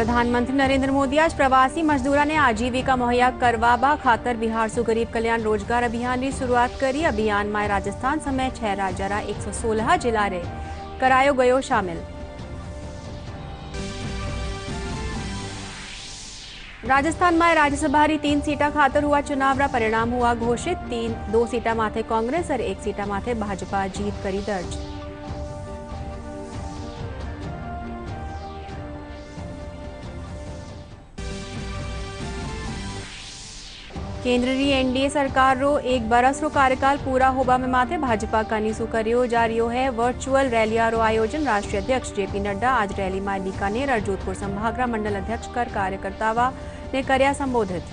प्रधानमंत्री नरेंद्र मोदी आज प्रवासी मजदूरों ने आजीविका मुहैया करवाबा खातर बिहार सु गरीब कल्याण रोजगार अभियान की शुरुआत करी। अभियान में राजस्थान समेत 6 राज्य 116 जिला रे करायो गयो शामिल। राजस्थान में राज्यसभा री 3 सीटा खातर हुआ चुनाव रा परिणाम हुआ घोषित। 2 सीटा माथे कांग्रेस और 1 सीटा माथे भाजपा जीत करी दर्ज। केंद्र री एनडीए सरकार रो 1 बरस रो कार्यकाल पूरा होबा में माथे भाजपा कनीसु करियो जा रह्यो है वर्चुअल रैलिया रो आयोजन। राष्ट्रीय अध्यक्ष जेपी नड्डा आज रैली में बीकानेर और जोधपुर संभाग रा मंडल अध्यक्ष कर कार्यकर्तावा ने कर्या संबोधित।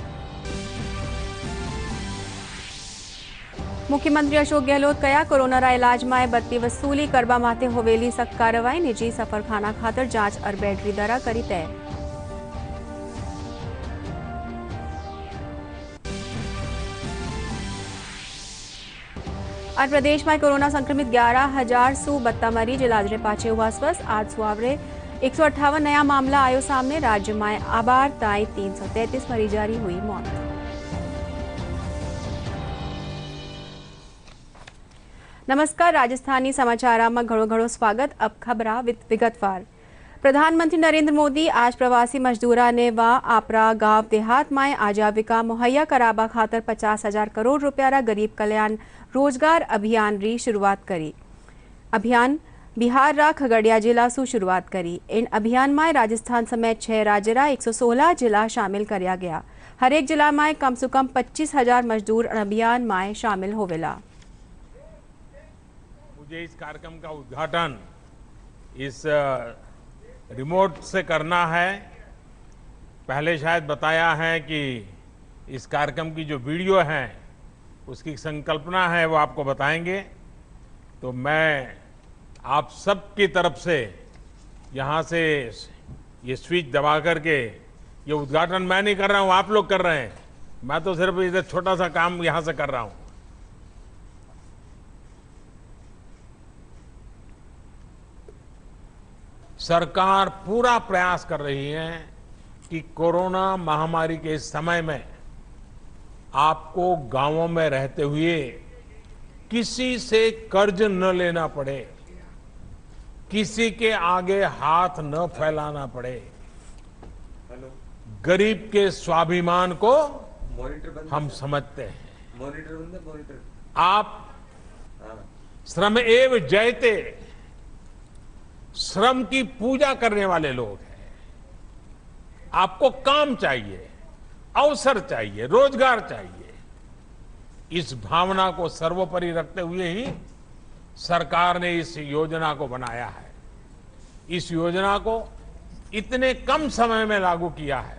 मुख्यमंत्री अशोक गहलोत कया कोरोना रा इलाज में बत्ती वसूली करबा माथे होवेली सख्त कार्रवाई। निजी सफरखाना खातर जांच और बेड री दरा करी तय। और प्रदेश में कोरोना संक्रमित 11,000 सु 72 मरीज इलाज रे पाछे हुआ स्वस्थ। आज सुआवरे 158 नया मामला आयो सामने। राज्य में आबार ताई 333 मरीजारी हुई मौत। नमस्कार, राजस्थानी समाचार में घणो स्वागत। अब खबरा विगतवार। प्रधानमंत्री नरेंद्र मोदी आज प्रवासी मजदूरों ने व आपरा गांव देहात में आजीविका मुहैया कराबा खातर 50,000 करोड़ रुपया रा गरीब कल्याण रोजगार अभियान री शुरुआत करी। अभियान बिहार रा खगड़िया जिला सु शुरुआत करी। इन अभियान में राजस्थान समेत 6 राज्य 116 जिला शामिल करया गया। हर एक जिला में कम से कम 25,000 मजदूर अभियान में शामिल होवेला। मुझे इस कार्यक्रम का उद्घाटन इस रिमोट से करना है। पहले शायद बताया है कि इस कार्यक्रम की जो वीडियो है उसकी संकल्पना है वो आपको बताएंगे। तो मैं आप सबकी तरफ से यहाँ से ये स्विच दबा करके ये उद्घाटन मैं नहीं कर रहा हूँ, आप लोग कर रहे हैं। मैं तो सिर्फ इधर छोटा सा काम यहाँ से कर रहा हूँ। सरकार पूरा प्रयास कर रही है कि कोरोना महामारी के इस समय में आपको गांवों में रहते हुए किसी से कर्ज न लेना पड़े, किसी के आगे हाथ न फैलाना पड़े। गरीब के स्वाभिमान को हम समझते हैं। आप श्रम एव जयते, श्रम की पूजा करने वाले लोग हैं। आपको काम चाहिए, अवसर चाहिए, रोजगार चाहिए। इस भावना को सर्वोपरि रखते हुए ही सरकार ने इस योजना को बनाया है। इस योजना को इतने कम समय में लागू किया है।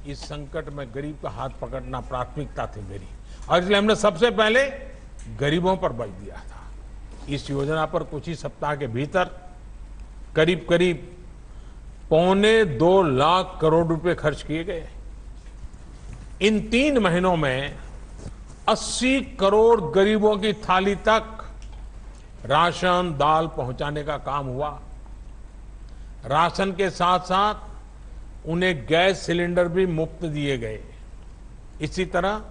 इस संकट में गरीब का हाथ पकड़ना प्राथमिकता थी मेरी, और इसलिए हमने सबसे पहले गरीबों पर बल दिया था। इस योजना पर कुछ ही सप्ताह के भीतर करीब 2.25 लाख करोड़ रुपए खर्च किए गए। इन 3 महीनों में 80 करोड़ गरीबों की थाली तक राशन दाल पहुंचाने का काम हुआ। राशन के साथ साथ उन्हें गैस सिलेंडर भी मुफ्त दिए गए। इसी तरह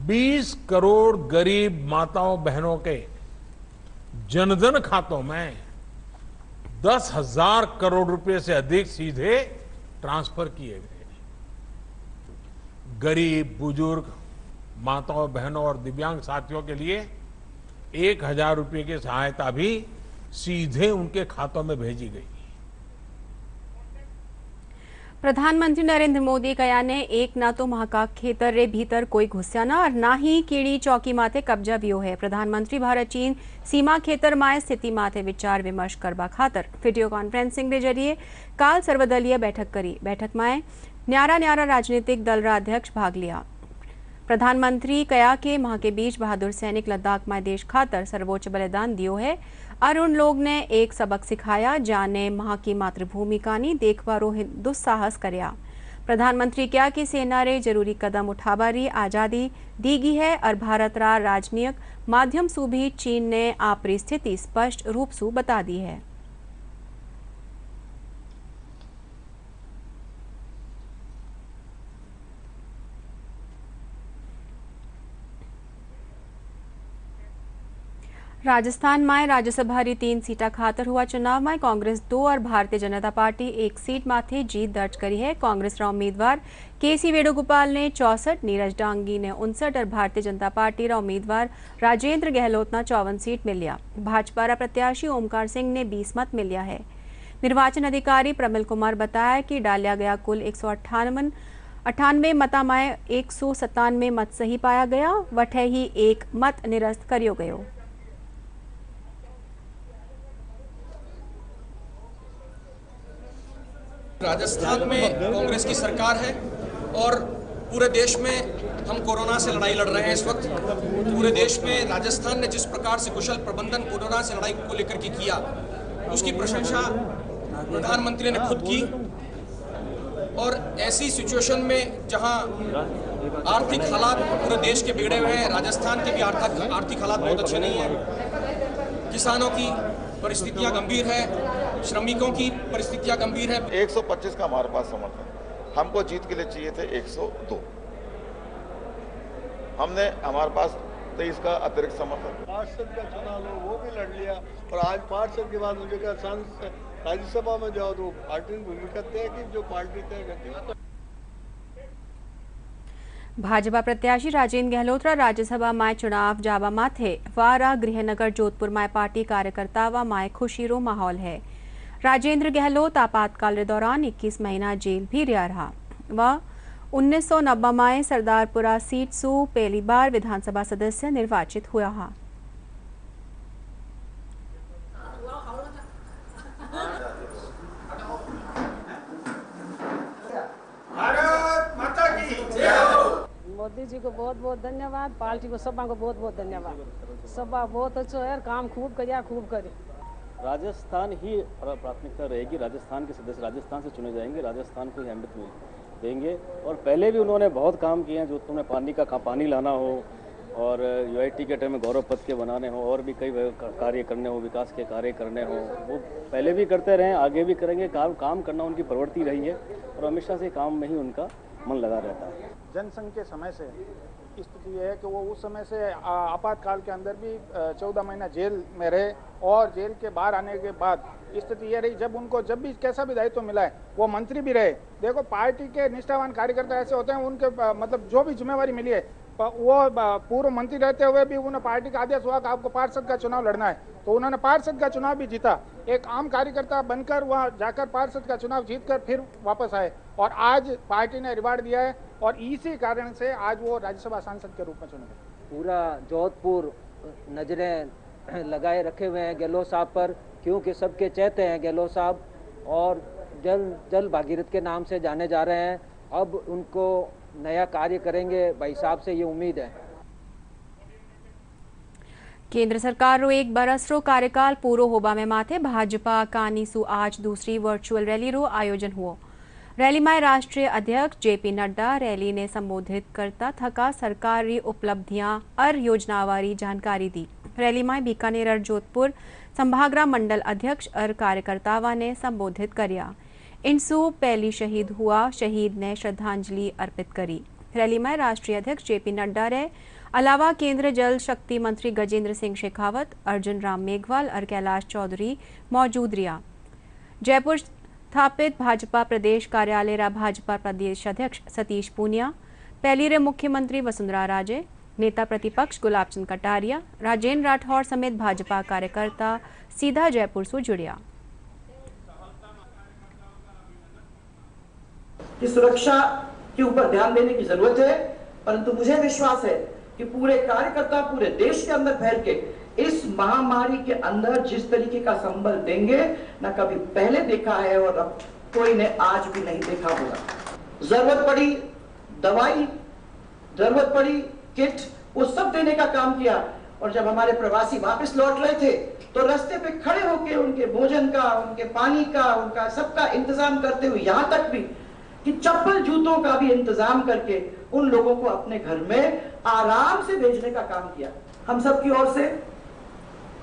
20 करोड़ गरीब माताओं बहनों के जनधन खातों में 10,000 करोड़ रुपए से अधिक सीधे ट्रांसफर किए गए। गरीब, बुजुर्ग, माताओं बहनों और दिव्यांग साथियों के लिए 1,000 रुपए की सहायता भी सीधे उनके खातों में भेजी गई। प्रधानमंत्री नरेंद्र मोदी कया ने एक ना तो महाका खेतर रे भीतर कोई घुस्या ना और ना ही कीड़ी चौकी माथे कब्जा भी है। प्रधानमंत्री भारत चीन सीमा खेतर माय स्थिति माथे विचार विमर्श करबा खातर वीडियो कॉन्फ्रेंसिंग के जरिए काल सर्वदलीय बैठक करी। बैठक में न्यारा राजनीतिक दल रा अध्यक्ष भाग लिया। प्रधानमंत्री कया के माह के बीच बहादुर सैनिक लद्दाख में देश खातर सर्वोच्च बलिदान दियो है और उन लोग ने एक सबक सिखाया जाने माह की मातृभूमि का नी देखवारो दुस्साहस करया। प्रधानमंत्री क्या कि सेना रे जरूरी कदम उठाबारी आजादी दीगी है और भारत रा राजनीयक माध्यम सु भी चीन ने आपरी स्थिति स्पष्ट रूप सु बता दी है। राजस्थान में राज्यसभा री 3 सीटा खातर हुआ चुनाव में कांग्रेस 2 और भारतीय जनता पार्टी 1 सीट माथे जीत दर्ज करी है। कांग्रेस उम्मीदवार केसी वेणुगोपाल ने 64, नीरज डांगी ने 59 और भारतीय जनता पार्टी उम्मीदवार राजेंद्र गहलोत ने 54 सीट मिलिया। भाजपा प्रत्याशी ओमकार सिंह ने 20 मत मिलिया है। निर्वाचन अधिकारी प्रमिल कुमार बताया कि डालिया गया कुल 198 मता में 197 मत सही पाया गया, वठे ही 1 मत निरस्त करियो गयो। राजस्थान में कांग्रेस की सरकार है और पूरे देश में हम कोरोना से लड़ाई लड़ रहे हैं। इस वक्त पूरे देश में राजस्थान ने जिस प्रकार से कुशल प्रबंधन कोरोना से लड़ाई को लेकर के किया, उसकी प्रशंसा प्रधानमंत्री ने खुद की। और ऐसी सिचुएशन में जहां आर्थिक हालात पूरे देश के बिगड़े हुए हैं, राजस्थान के भी आर्थिक हालात बहुत अच्छे नहीं हैं। किसानों की परिस्थितियां गंभीर है, श्रमिकों की परिस्थितियां गंभीर है। 125 का हमारे पास समर्थन, हमको जीत के लिए चाहिए थे 102। हमने हमारे पास 23 का अतिरिक्त समर्थन। पार्षद का चुनाव लो वो भी लड़ लिया और आज पार्षद के बाद मुझे कहा सांसद राज्यसभा में जाओ तो पार्टी ने भूमिका तय की, जो पार्टी तय करती। भाजपा प्रत्याशी राजेंद्र गहलोत राज्यसभा में चुनाव जावा माथे वारा गृहनगर जोधपुर में पार्टी कार्यकर्ता व माए खुशी रो माहौल है। राजेंद्र गहलोत आपातकाल के दौरान 21 महीना जेल भी रिया रहा। वह 1990 में सरदारपुरा सीट सु पहली बार विधानसभा सदस्य निर्वाचित हुआ हा। मोदी जी को बहुत बहुत धन्यवाद, पार्टी को सभा को बहुत बहुत धन्यवाद। सभा बहुत अच्छा है, काम खूब किया, खूब करे। राजस्थान ही प्राथमिकता रहेगी। राजस्थान के सदस्य राजस्थान से चुने जाएंगे, राजस्थान को ही अहमियत देंगे। और पहले भी उन्होंने बहुत काम किए हैं, जो उन्हें पानी लाना हो और यूआईटी के टाइम में गौरव पथ के बनाने हो और भी कई कार्य करने हो, विकास के कार्य करने हो, वो पहले भी करते रहे, आगे भी करेंगे। काम करना उनकी प्रवृत्ति रही है और हमेशा से काम में ही उनका मन लगा रहता है। जनसंघ के समय से स्थिति यह है कि वो उस समय से आपातकाल के अंदर भी 14 महीना जेल में रहे और जेल के बाहर आने के बाद स्थिति ये रही, जब उनको जब भी कैसा भी दायित्व मिला है वो मंत्री भी रहे। देखो, पार्टी के निष्ठावान कार्यकर्ता ऐसे होते हैं, उनके मतलब जो भी जिम्मेवारी मिली है, वो पूर्व मंत्री रहते हुए भी उन्हें पार्टी का आदेश हुआ कि आपको पार्षद का चुनाव लड़ना है, तो उन्होंने पार्षद का चुनाव भी जीता। एक आम कार्यकर्ता बनकर वहाँ जाकर पार्षद का चुनाव जीतकर फिर वापस आए और आज पार्टी ने रिवार्ड दिया है और इसी कारण से आज वो राज्यसभा सांसद के रूप में चुने गए। पूरा जोधपुर नजरें लगाए रखे हुए हैं गहलोत साहब पर, क्योंकि सबके चहेते हैं गहलोत साहब और जल भागीरथ के नाम से जाने जा रहे हैं। अब उनको नया कार्य करेंगे भाई साहब से ये उम्मीद है। केंद्र सरकार रो 1 बरस रो कार्यकाल पूरो होबा में माथे भाजपा कानी सु आज दूसरी वर्चुअल रैली रो आयोजन हुआ। रैली में राष्ट्रीय अध्यक्ष जेपी नड्डा रैली ने संबोधित करता थका सरकारी उपलब्धियां और योजनावारी जानकारी दी। रैली में बीकानेर और जोधपुर संभागरा मंडल अध्यक्ष और कार्यकर्तावा ने संबोधित करिया। इनसु पहली शहीद हुआ शहीद ने श्रद्धांजलि अर्पित करी। रैली में राष्ट्रीय अध्यक्ष जेपी नड्डा रे अलावा केंद्रीय जल शक्ति मंत्री गजेंद्र सिंह शेखावत, अर्जुन राम मेघवाल और कैलाश चौधरी मौजूद रिया। जयपुर स्थापित भाजपा प्रदेश कार्यालय रा भाजपा प्रदेश अध्यक्ष सतीश पूनिया, पहली रे मुख्यमंत्री वसुंधरा राजे, नेता प्रतिपक्ष गुलाब चंद कटारिया, राजेंद्र राठौर समेत भाजपा कार्यकर्ता सीधा जयपुर से जुड़िया। कि सुरक्षा के ऊपर ध्यान देने की जरूरत है, परंतु मुझे विश्वास है कि पूरे कार्यकर्ता पूरे देश के अंदर फैल के इस महामारी के अंदर जिस तरीके का संबल देंगे न कभी पहले देखा है और अब कोई ने आज भी नहीं देखा होगा। जरूरत पड़ी दवाई, जरूरत पड़ी किट, वो सब देने का काम किया। और जब हमारे प्रवासी वापस लौट रहे थे तो रास्ते पे खड़े होकर उनके भोजन का, उनके पानी का, उनका सबका इंतजाम करते हुए यहाँ तक भी कि चप्पल जूतों का भी इंतजाम करके उन लोगों को अपने घर में आराम से भेजने का काम किया। हम सब की ओर से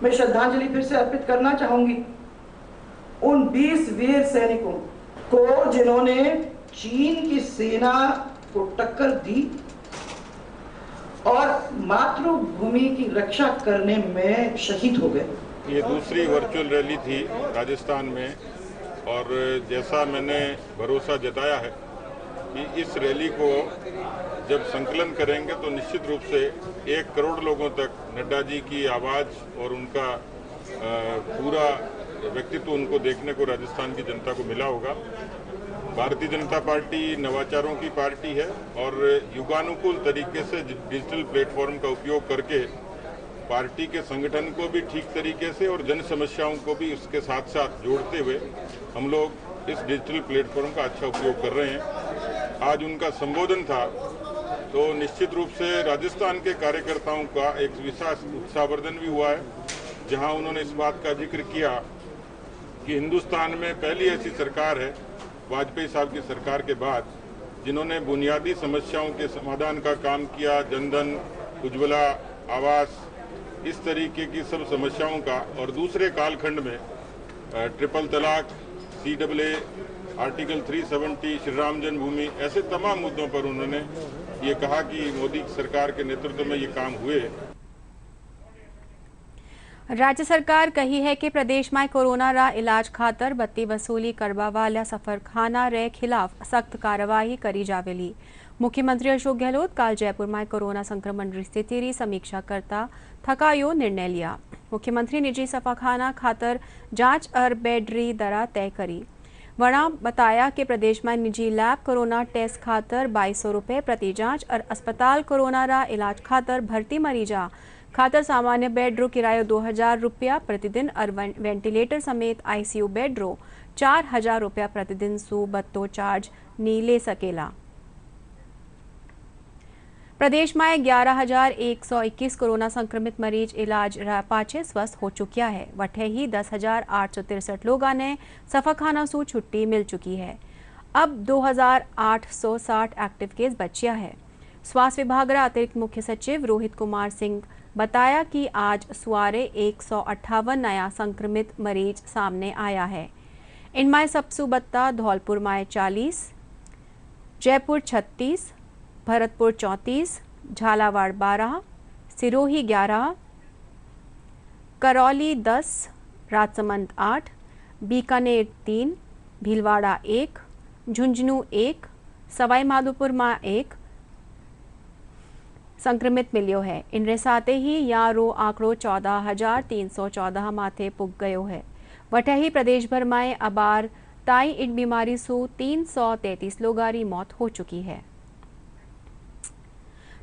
मैं श्रद्धांजलि फिर से अर्पित करना चाहूंगी उन 20 वीर सैनिकों को जिन्होंने चीन की सेना को टक्कर दी और मातृभूमि की रक्षा करने में शहीद हो गए। ये दूसरी वर्चुअल रैली थी राजस्थान में, और जैसा मैंने भरोसा जताया है कि इस रैली को जब संकलन करेंगे तो निश्चित रूप से 1 करोड़ लोगों तक नड्डा जी की आवाज़ और उनका पूरा व्यक्तित्व उनको देखने को राजस्थान की जनता को मिला होगा। भारतीय जनता पार्टी नवाचारों की पार्टी है और युगानुकूल तरीके से डिजिटल प्लेटफॉर्म का उपयोग करके पार्टी के संगठन को भी ठीक तरीके से और जन समस्याओं को भी उसके साथ साथ जोड़ते हुए हम लोग इस डिजिटल प्लेटफॉर्म का अच्छा उपयोग कर रहे हैं। आज उनका संबोधन था तो निश्चित रूप से राजस्थान के कार्यकर्ताओं का एक विशेष उत्साहवर्धन भी हुआ है, जहां उन्होंने इस बात का जिक्र किया कि हिंदुस्तान में पहली ऐसी सरकार है वाजपेयी साहब की सरकार के बाद जिन्होंने बुनियादी समस्याओं के समाधान का काम किया। जनधन, उज्ज्वला, आवास, इस तरीके की सब समस्याओं का, और दूसरे कालखंड में ट्रिपल तलाक, CAA, आर्टिकल 370, श्री राम जन्मभूमि, ऐसे तमाम मुद्दों पर उन्होंने ये कहा कि मोदी सरकार के नेतृत्व में ये काम हुए। राज्य सरकार कही है कि प्रदेश में कोरोना रा इलाज खातर बत्ती वसूली करवा वाला सफरखाना रे खिलाफ सख्त कार्यवाही करी जावेली। मुख्यमंत्री अशोक गहलोत काल जयपुर में कोरोना संक्रमण की स्थिति री समीक्षा करता थकायो निर्णय लिया। मुख्यमंत्री निजी सफाखाना खातर जांच और बेड री दरा तय करी। वणा बताया कि प्रदेश में निजी लैब कोरोना टेस्ट खातर 2200 रुपये प्रति जांच और अस्पताल कोरोना रा इलाज खातर भर्ती मरीजा खातर सामान्य बेड रो किरायो 2000 रुपया प्रतिदिन और वेंटिलेटर समेत ICU बेड रो 4000 रुपया प्रतिदिन सु बत्तो चार्ज नी ले सकेला। प्रदेश में 11,121 कोरोना संक्रमित मरीज इलाज पाछे स्वस्थ हो चुकिया है। वठे ही 10,863 लोगों ने सफाखाना सु छुट्टी मिल चुकी है। अब 2,860 एक्टिव केस बचिया है। स्वास्थ्य विभाग रा अतिरिक्त मुख्य सचिव रोहित कुमार सिंह बताया कि आज सुआरे 158 नया संक्रमित मरीज सामने आया है। इनमें सबसु बत्ता धौलपुर में 40, जयपुर 36, भरतपुर 34, झालावाड़ 12, सिरोही 11, करौली 10, राजसमंद 8, बीकानेर 3, भीलवाड़ा 1, झुंझुनू 1, सवाई माधोपुर में 1 संक्रमित मिलियो है। इनरे साथ ही यारो आंकड़ो 14,314 माथे पुग गयो है। वटे ही प्रदेश भर में अबार ताई इन बीमारी सु 333 लोगों की मौत हो चुकी है।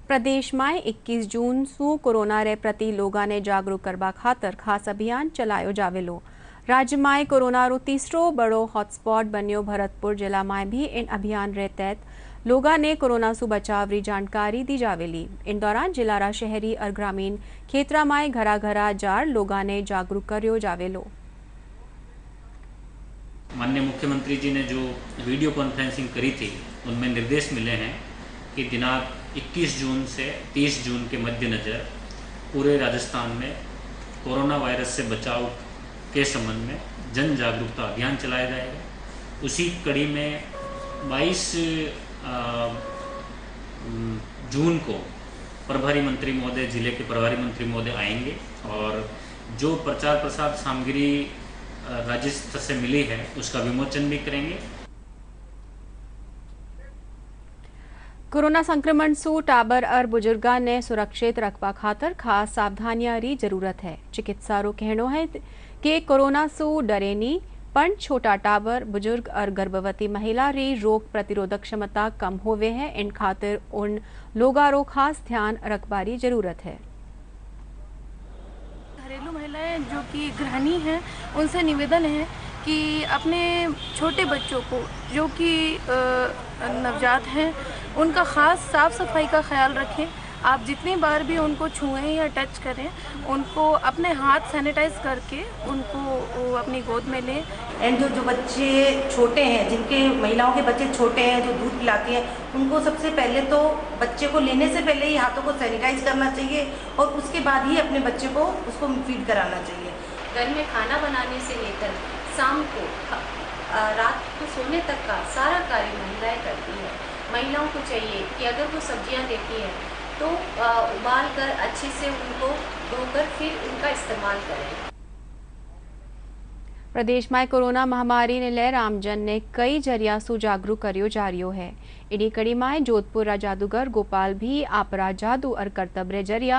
प्रदेश में 21 जून सु कोरोना रे प्रति लोगों ने जागरूक करवा खातर खास अभियान चलायो जावेलो। राज्य में कोरोना रो तीसरो बड़ो हॉटस्पॉट बनियो भरतपुर जिला में भी इन अभियान रे तहत लोगों ने कोरोना सु बचाव री जानकारी दी जावेली। इन दौरान जिला रा शहरी और ग्रामीण क्षेत्र में घरा घरा जार लोगों ने जागरूक करियो जावेलो। माननीय मुख्यमंत्री जी ने जो वीडियो कॉन्फ्रेंसिंग करी थी उनमें निर्देश मिले हैं कि दिनांक 21 जून से 30 जून के मद्देनज़र पूरे राजस्थान में कोरोना वायरस से बचाव के संबंध में जन जागरूकता अभियान चलाया जाएगा। उसी कड़ी में 22 जून को प्रभारी मंत्री महोदय, जिले के प्रभारी मंत्री महोदय आएंगे और जो प्रचार प्रसार सामग्री राज्य स्तर से मिली है उसका विमोचन भी करेंगे। कोरोना संक्रमण सु टाबर और बुजुर्गा ने सुरक्षित रखवा खातर खास सावधानियां री जरूरत है। चिकित्सा रो कहनो है कि कोरोना सु डरेनी पण छोटा टाबर, बुजुर्ग और गर्भवती महिला री रोग प्रतिरोधक क्षमता कम होवे है। इन खातिर उन लोगा रो खास ध्यान रखवारी जरूरत है। घरेलू महिलाएं जो कि गृहिणी हैं उनसे निवेदन है कि अपने छोटे बच्चों को जो कि नवजात हैं उनका ख़ास साफ़ सफाई का ख्याल रखें। आप जितनी बार भी उनको छुएं या टच करें उनको अपने हाथ सैनिटाइज करके उनको अपनी गोद में लें। एंड जो बच्चे छोटे हैं, जिनके महिलाओं के बच्चे छोटे हैं जो दूध पिलाती हैं, उनको सबसे पहले तो बच्चे को लेने से पहले ही हाथों को सैनिटाइज करना चाहिए और उसके बाद ही अपने बच्चे को उसको फीड कराना चाहिए। घर में खाना बनाने से लेकर शाम को रात को सोने तक का सारा कार्य महिलाएं करती है। महिलाओं को चाहिए कि अगर वो सब्जियां देती है तो उबाल कर अच्छे से उनको धोकर फिर उनका इस्तेमाल करें। પ્રદેશમાં કોરોના મહામારીને લઈ રામજનને કઈ જરિયા સુ જાગૃત કર્યો जा रही है। इडी कड़ी में जोधपुर जादूगर गोपाल भी आपरा जादू और कर्तव्य जरिया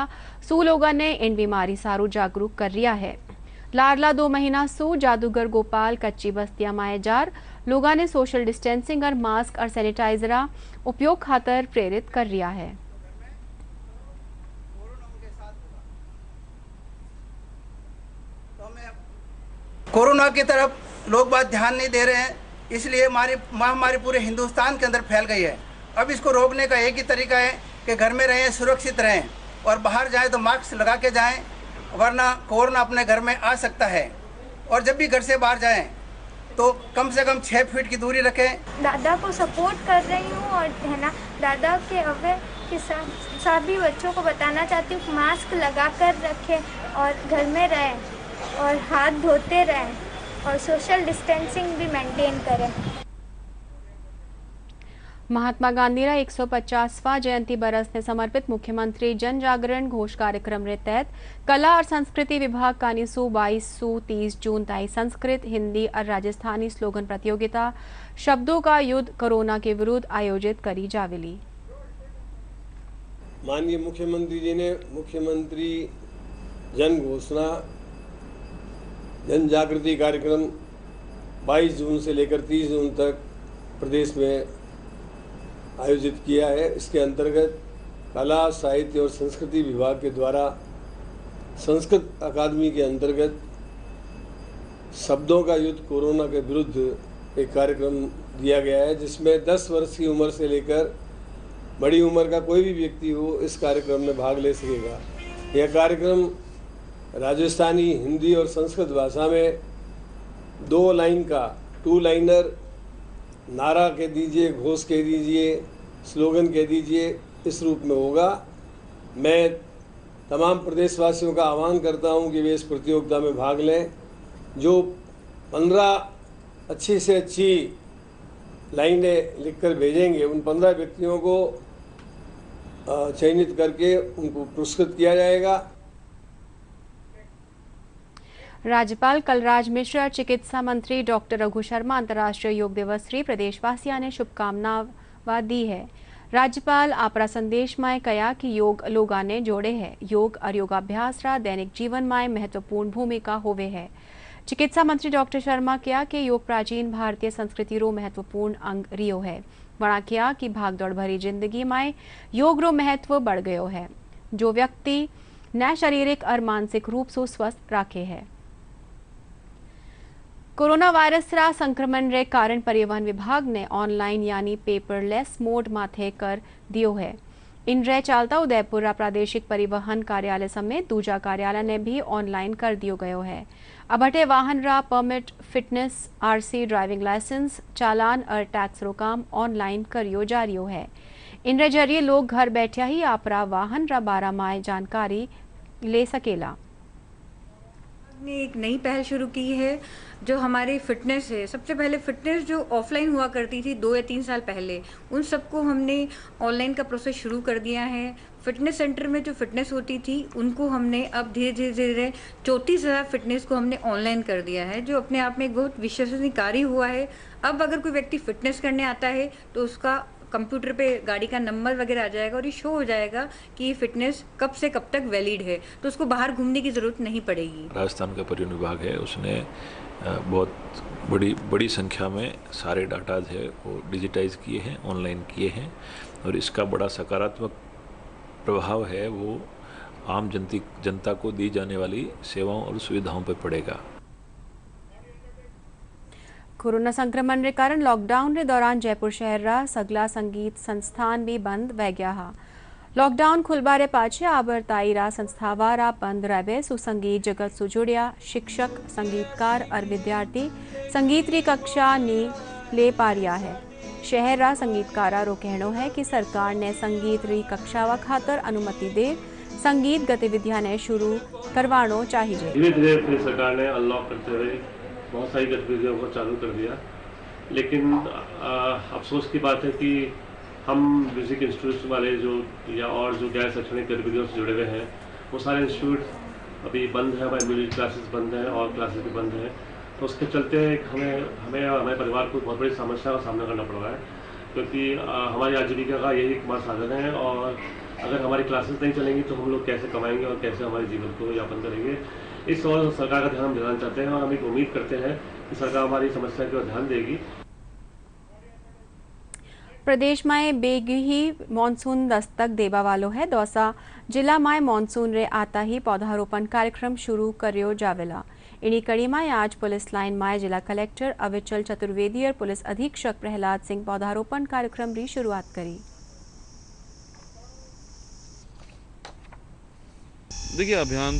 सू लोगों ने इन बीमारी सारू जागरूक कर रिया है। लाडला 2 महीना सू जादूगर गोपाल कच्ची बस्तियां माए जार लोगों ने सोशल डिस्टेंसिंग और मास्क और सैनिटाइजर उपयोग खातर प्रेरित कर रिया है। कोरोना की तरफ लोग बात ध्यान नहीं दे रहे हैं, इसलिए हमारी महामारी पूरे हिंदुस्तान के अंदर फैल गई है। अब इसको रोकने का एक ही तरीका है कि घर में रहें, सुरक्षित रहें और बाहर जाएं तो मास्क लगा के जाएं, वरना कोरोना अपने घर में आ सकता है। और जब भी घर से बाहर जाएं तो कम से कम 6 फीट की दूरी रखें। दादा को सपोर्ट कर रही हूँ और है ना, दादा के अवे के साथ सभी बच्चों को बताना चाहती हूँ मास्क लगा कर रखें और घर में रहें और हाथ धोते रहें और सोशल डिस्टेंसिंग भी मेंटेन करें। महात्मा गांधी रा 150वां जयंती बरस ने समर्पित मुख्यमंत्री जन जागरण घोष कार्यक्रम रे तहत कला और संस्कृति विभाग कानीसू 22 सू 30 जून ताई संस्कृत, हिंदी और राजस्थानी स्लोगन प्रतियोगिता शब्दों का युद्ध कोरोना के विरुद्ध आयोजित करी जावेली। माननीय मुख्यमंत्री जी ने मुख्यमंत्री जन घोषणा जन जागृति कार्यक्रम 22 जून से लेकर 30 जून तक प्रदेश में आयोजित किया है। इसके अंतर्गत कला, साहित्य और संस्कृति विभाग के द्वारा संस्कृत अकादमी के अंतर्गत शब्दों का युद्ध कोरोना के विरुद्ध एक कार्यक्रम दिया गया है, जिसमें 10 वर्ष की उम्र से लेकर बड़ी उम्र का कोई भी व्यक्ति हो इस कार्यक्रम में भाग ले सकेगा। यह कार्यक्रम राजस्थानी, हिंदी और संस्कृत भाषा में 2 लाइन का 2 लाइनर नारा कह दीजिए, घोष कह दीजिए, स्लोगन कह दीजिए, इस रूप में होगा। मैं तमाम प्रदेशवासियों का आह्वान करता हूं कि वे इस प्रतियोगिता में भाग लें। जो 15 अच्छी से अच्छी लाइनें लिखकर भेजेंगे, उन 15 व्यक्तियों को चयनित करके उनको पुरस्कृत किया जाएगा। राज्यपाल कलराज मिश्र और चिकित्सा मंत्री डॉक्टर रघु शर्मा अंतर्राष्ट्रीय योग दिवस श्री प्रदेशवासियों ने शुभकामनाएं दी है। राज्यपाल आपरा संदेश में कहा कि योग लोगों ने जोड़े है। योग और योगाभ्यास रा दैनिक जीवन में महत्वपूर्ण भूमिका होवे है। चिकित्सा मंत्री डॉक्टर शर्मा कहा कि योग प्राचीन भारतीय संस्कृति रो महत्वपूर्ण अंग रियो है। वणा कहा कि भागदौड़ भरी जिंदगी में योग रो महत्व बढ़ गयो है, जो व्यक्ति न शारीरिक और मानसिक रूप से स्वस्थ राखे है। कोरोना वायरस रा संक्रमण रे कारण परिवहन विभाग ने ऑनलाइन यानी पेपरलेस मोड माथे कर दियो है। इन रे चालता उदयपुर रा प्रादेशिक परिवहन कार्यालय समेत दूजा कार्यालय ने भी ऑनलाइन कर दियो गयो है। अब हटे वाहन रा permit, fitness, RC, driving licence, challan और टैक्स रो काम ऑनलाइन करियो जा रियो है। इन रे जरिए लोग घर बैठे ही आपरा वाहन रा बारा माय जानकारी ले सकेला। ने एक नई पहल शुरू की है जो हमारी फिटनेस है। सबसे पहले फिटनेस जो ऑफलाइन हुआ करती थी 2 या 3 साल पहले, उन सबको हमने ऑनलाइन का प्रोसेस शुरू कर दिया है। फिटनेस सेंटर में जो फिटनेस होती थी उनको हमने अब धीरे धीरे 34,000 फिटनेस को हमने ऑनलाइन कर दिया है, जो अपने आप में एक बहुत विश्वसनीय कार्य हुआ है। अब अगर कोई व्यक्ति फिटनेस करने आता है तो उसका कंप्यूटर पे गाड़ी का नंबर वगैरह आ जाएगा और ये शो हो जाएगा कि फिटनेस कब से कब तक वैलिड है, तो उसको बाहर घूमने की ज़रूरत नहीं पड़ेगी। राजस्थान का परिवहन विभाग है, उसने बहुत बड़ी संख्या में सारे डाटा है वो डिजिटाइज किए हैं, ऑनलाइन किए हैं और इसका बड़ा सकारात्मक प्रभाव है वो आम जनता को दी जाने वाली सेवाओं और सुविधाओं पर पड़ेगा। कोरोना संक्रमण के कारण लॉकडाउन के दौरान जयपुर शहर रा सगला संगीत संस्थान भी बंद वह गया हा। लॉकडाउन खुलबारे पाछे आबरताई रा संस्थावा रा बंद रहे सुसंगीत जगत से जुड़िया शिक्षक, संगीतकार और विद्यार्थी संगीत री कक्षा नी ले पा रिया है। शहर रा संगीतकारा रो कहनो है कि सरकार ने संगीत री कक्षावा खातर अनुमति दे संगीत गतिविधियां ने शुरू करवानो चाहिए। धीरे-धीरे सरकार ने अनलॉक करते हुए बहुत सारी गतिविधियों को चालू कर दिया, लेकिन अफसोस की बात है कि हम म्यूज़िक इंस्टीट्यूट वाले जो या और जो गैर शैक्षणिक गतिविधियों से जुड़े हुए हैं वो सारे इंस्टीट्यूट अभी बंद है, हमारे म्यूजिक क्लासेस बंद हैं और क्लासेस भी बंद हैं। तो उसके चलते हमें और हमारे परिवार को बहुत बड़ी समस्या का सामना करना पड़ रहा है, क्योंकि हमारी आजीविका का यही एकमात्र साधन है और अगर हमारी क्लासेस नहीं चलेंगी तो हम लोग कैसे कमाएंगे और कैसे हमारे जीवन को यापन करेंगे। इस और सरकार का ध्यान हम दिलाना चाहते हैं और हम एक उम्मीद करते हैं कि सरकार हमारी समस्या की ओर ध्यान देगी। प्रदेश में बेगी ही मॉनसून दस्तक देवा वालो है। दौसा जिला में मॉनसून रे आता ही पौधारोपण कार्यक्रम शुरू कर्यो जावेला। इन्हीं कड़ी में आज पुलिस लाइन में जिला कलेक्टर अविचल चतुर्वेदी और पुलिस अधीक्षक प्रहलाद सिंह पौधारोपण कार्यक्रम की शुरुआत करी। देखिए, अभियान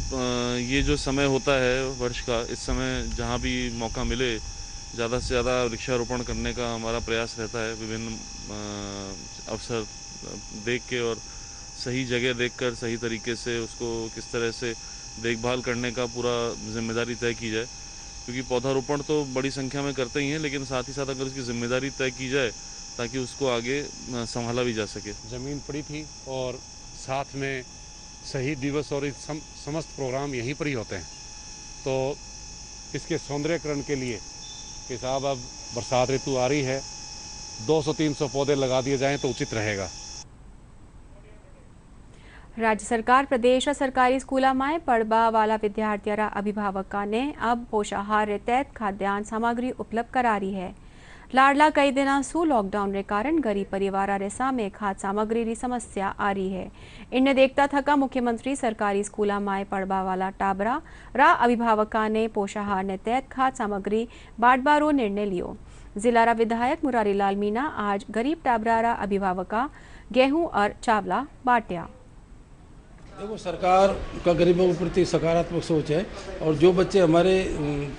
ये जो समय होता है वर्ष का, इस समय जहाँ भी मौका मिले ज़्यादा से ज़्यादा वृक्षारोपण करने का हमारा प्रयास रहता है। विभिन्न अवसर देख के और सही जगह देखकर सही तरीके से उसको किस तरह से देखभाल करने का पूरा जिम्मेदारी तय की जाए, क्योंकि पौधारोपण तो बड़ी संख्या में करते ही हैं, लेकिन साथ ही साथ अगर उसकी जिम्मेदारी तय की जाए ताकि उसको आगे संभाला भी जा सके। ज़मीन पड़ी थी और साथ में शहीद दिवस और समस्त प्रोग्राम यहीं पर ही होते हैं, तो इसके सौंदर्यकरण के लिए कि साहब अब बरसात ऋतु आ रही है, 200-300 पौधे लगा दिए जाएं तो उचित रहेगा। राज्य सरकार प्रदेश सरकारी स्कूलों में पढ़वा वाला विद्यार्थियों अभिभावकों ने अब पोषाहार रे तहत खाद्यान्न सामग्री उपलब्ध करा रही है। लाडला कई दिनों सु लॉकडाउन रे कारण गरीब परिवार रे सामने खाद्य सामग्री री समस्या आ रही है। इन्हें देखता थका मुख्यमंत्री सरकारी स्कूलों में पढ़वा वाला टाबरा रा अभिभावकों ने पोषाहार ने तहत खाद्य सामग्री बांटबारो निर्णय लियो। जिला रा विधायक मुरारी लाल मीना आज गरीब टाबरा रा अभिभावका गेहूं और चावला बांटिया। देखो, सरकार का गरीबों के प्रति सकारात्मक सोच है और जो बच्चे हमारे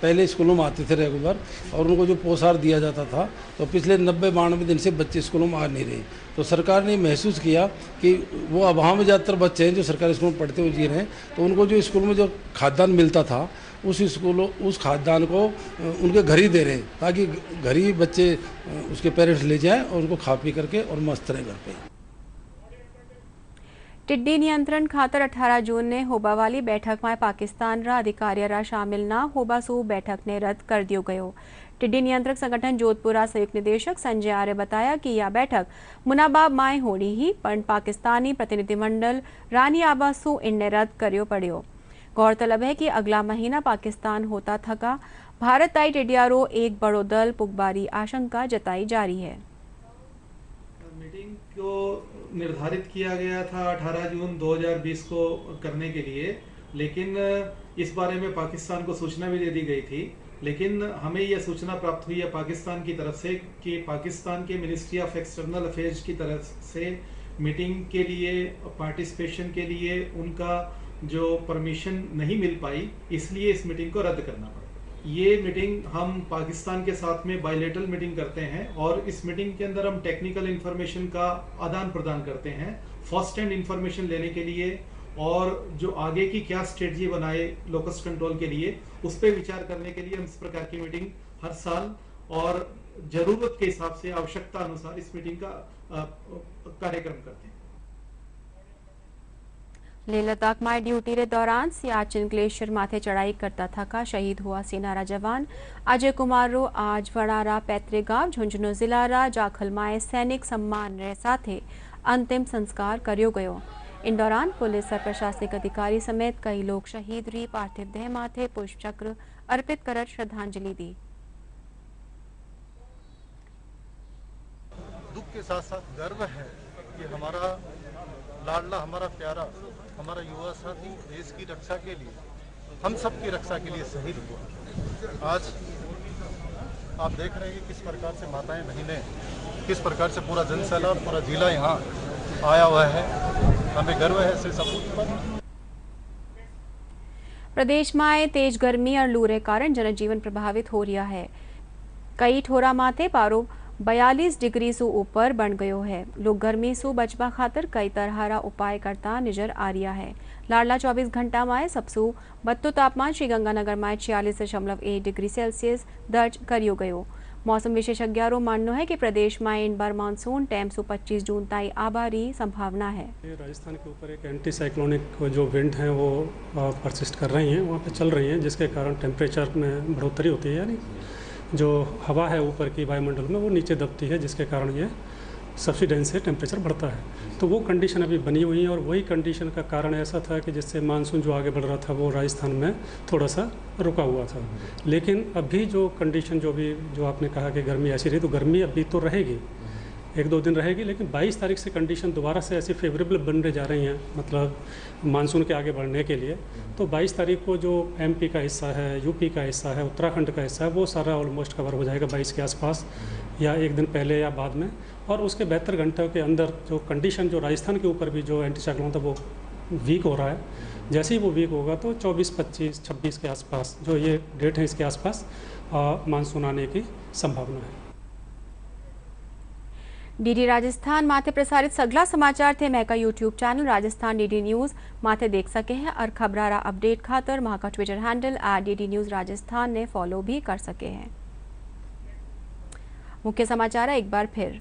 पहले स्कूलों में आते थे रेगुलर और उनको जो पोषाहार दिया जाता था, तो पिछले 90-92 दिन से बच्चे स्कूलों में आ नहीं रहे। तो सरकार ने महसूस किया कि वो अभाव में ज़्यादातर बच्चे हैं जो सरकारी स्कूलों में पढ़ते हुए जी रहे हैं, तो उनको जो स्कूल में जो खाद्यान्न मिलता था उस खाद्यान्न को उनके घर ही दे रहे हैं, ताकि घर ही बच्चे उसके पेरेंट्स ले जाएँ और उनको खा पी करके और मस्त रहे घर पर। टिड्डी नियंत्रण खातर 18 जून ने होबा वाली बैठक में पाकिस्तान रा अधिकारियों रा शामिल ना होबा सो बैठक ने रद्द कर दियो गयो। टिड्डी नियंत्रक संगठन जोधपुरा संयुक्त निदेशक संजय आर्य बताया कि यह बैठक मुनाबाब माए होनी ही पर पाकिस्तानी प्रतिनिधिमंडल रानी आबासू इनने रद्द करियो पड़ियो। गौरतलब है कि अगला महीना पाकिस्तान होता थका भारत आई टिड्डियारो एक बड़ो दल पुगबारी आशंका जताई जा रही है। मीटिंग को निर्धारित किया गया था 18 जून 2020 को करने के लिए, लेकिन इस बारे में पाकिस्तान को सूचना भी दे दी गई थी। लेकिन हमें यह सूचना प्राप्त हुई है पाकिस्तान की तरफ से कि पाकिस्तान के मिनिस्ट्री ऑफ एक्सटर्नल अफेयर्स की तरफ से मीटिंग के लिए पार्टिसिपेशन के लिए उनका जो परमिशन नहीं मिल पाई, इसलिए इस मीटिंग को रद्द करना पड़ा। ये मीटिंग हम पाकिस्तान के साथ में बायलैटरल मीटिंग करते हैं और इस मीटिंग के अंदर हम टेक्निकल इंफॉर्मेशन का आदान प्रदान करते हैं फर्स्ट हैंड इंफॉर्मेशन लेने के लिए, और जो आगे की क्या स्ट्रेटजी बनाए लोकस कंट्रोल के लिए उस पर विचार करने के लिए हम इस प्रकार की मीटिंग हर साल और जरूरत के हिसाब से आवश्यकता अनुसार इस मीटिंग का कार्यक्रम करते हैं। लेह लद्दाख में ड्यूटी रे दौरान सियाचिन ग्लेशियर माथे चढ़ाई करता थका शहीद हुआ सेना रा जवान अजय कुमार रो आज वड़ारा पैतृक गांव झुंझुनू जिला रा जाखल माए सैनिक सम्मान रे साथे अंतिम संस्कार करियो गयो। इन दौरान पुलिस और प्रशासनिक अधिकारी समेत कई लोग शहीद री पार्थिव देह माथे पुष्प चक्र अर्पित कर श्रद्धांजलि दी। दुख के साथ साथ गर्व है कि हमारा लाडला, हमारा प्यारा, हमारा युवा साथी देश की रक्षा के लिए, हम सब की रक्षा के लिए शहीद हुआ। आज आप देख रहे हैं कि किस प्रकार से माताएं बहनें, किस प्रकार से पूरा जनसैलाब, पूरा जिला यहाँ आया हुआ है। हमें गर्व है ऐसे सपूत पर। प्रदेश में तेज गर्मी और लू रे कारण जनजीवन प्रभावित हो रहा है। कई ठोरा माथे पारो 42 डिग्री से ऊपर बन गयो है। लोग गर्मी से बचवा खातर कई तरह उपाय करता नजर आ रहा है। लाडला 24 घंटा में सबसे बत्तो तापमान श्रीगंगानगर में 46.1 डिग्री सेल्सियस दर्ज करियो गयो। मौसम विशेषज्ञों मानना है कि प्रदेश में इन बार मानसून टाइम सु 25 जून ताई आबारी संभावना है। राजस्थान के ऊपर एक एंटी साइक्लोनिक जो विंड हैं वो परसिस्ट कर रही हैं, वहाँ पे चल रही हैं, जिसके कारण टेम्परेचर में बढ़ोतरी होती है, यानी जो हवा है ऊपर की वायुमंडल में वो नीचे दबती है, जिसके कारण ये सब्सिडेंस से टेम्परेचर बढ़ता है। तो वो कंडीशन अभी बनी हुई है और वही कंडीशन का कारण ऐसा था कि जिससे मानसून जो आगे बढ़ रहा था वो राजस्थान में थोड़ा सा रुका हुआ था। लेकिन अभी जो कंडीशन जो आपने कहा कि गर्मी ऐसी रही, तो गर्मी अभी तो रहेगी, 1-2 दिन रहेगी, लेकिन 22 तारीख से कंडीशन दोबारा से ऐसी फेवरेबल बनने जा रही हैं, मतलब मानसून के आगे बढ़ने के लिए। तो 22 तारीख को जो MP का हिस्सा है, UP का हिस्सा है, उत्तराखंड का हिस्सा है, वो सारा ऑलमोस्ट कवर हो जाएगा 22 के आसपास, या एक दिन पहले या बाद में। और उसके 72 घंटों के अंदर जो कंडीशन जो राजस्थान के ऊपर भी जो एंटी साइक्लोन था वो वीक हो रहा है, जैसे ही वो वीक होगा तो 24, 25, 26 के आसपास जो ये डेट है, इसके आसपास मानसून आने की संभावना है। डीडी राजस्थान माथे प्रसारित सगला समाचार थे महका YouTube channel Rajasthan DD news माथे देख सके हैं और खबरारा अपडेट खातर वहाँ का Twitter handle @DD news Rajasthan ने फॉलो भी कर सके हैं। मुख्य समाचार एक बार फिर।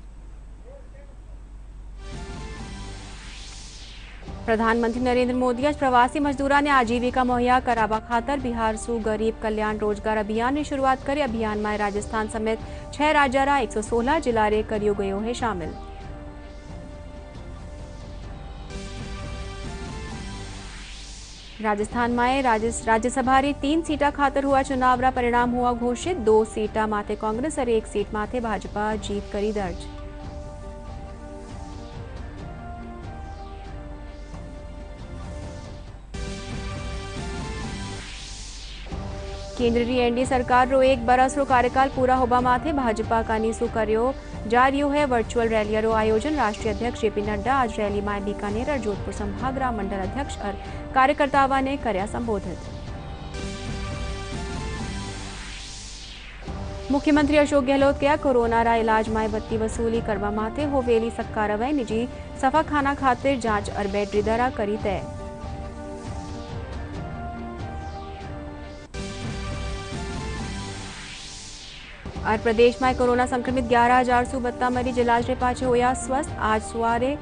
प्रधानमंत्री नरेंद्र मोदी आज प्रवासी मजदूरों ने आजीविका मुहैया करावा खातर बिहार सु गरीब कल्याण रोजगार अभियान की शुरुआत करी। अभियान में राजस्थान समेत 6 राज्य 116 जिला रे करियो गयो है शामिल। राजस्थान में राज्यसभा री 3 सीटा खातर हुआ चुनाव रा परिणाम हुआ घोषित। 2 सीटा माथे कांग्रेस और 1 सीट माथे भाजपा जीत करी दर्ज। केंद्रीय NDA सरकार रो 1 बरस रो कार्यकाल पूरा होबा माथे भाजपा का नीसु कर्यो जा रह्यो है वर्चुअल रैली रो आयोजन। राष्ट्रीय अध्यक्ष JP नड्डा आज रैली में बीकानेर और जोधपुर संभाग रा मंडल अध्यक्ष और कार्यकर्ताओं ने कर्या संबोधित। मुख्यमंत्री अशोक गहलोत क्या कोरोना रा इलाज में बत्ती वसूली करवा माथे होवेली सख्त कार्रवाई। निजी सफाखाना खातिर जांच और बैटरी दरा करी तय। और प्रदेश में कोरोना संक्रमित 11,072 मरीज इलाज रे पाछे होया स्वस्थ। आज सुवारे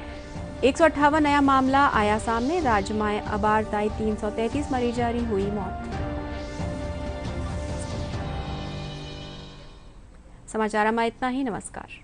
158 नया मामला आया सामने। राज्य में अबार ताई 333 मरीजा री हुई मौत। समाचार में इतना ही। नमस्कार।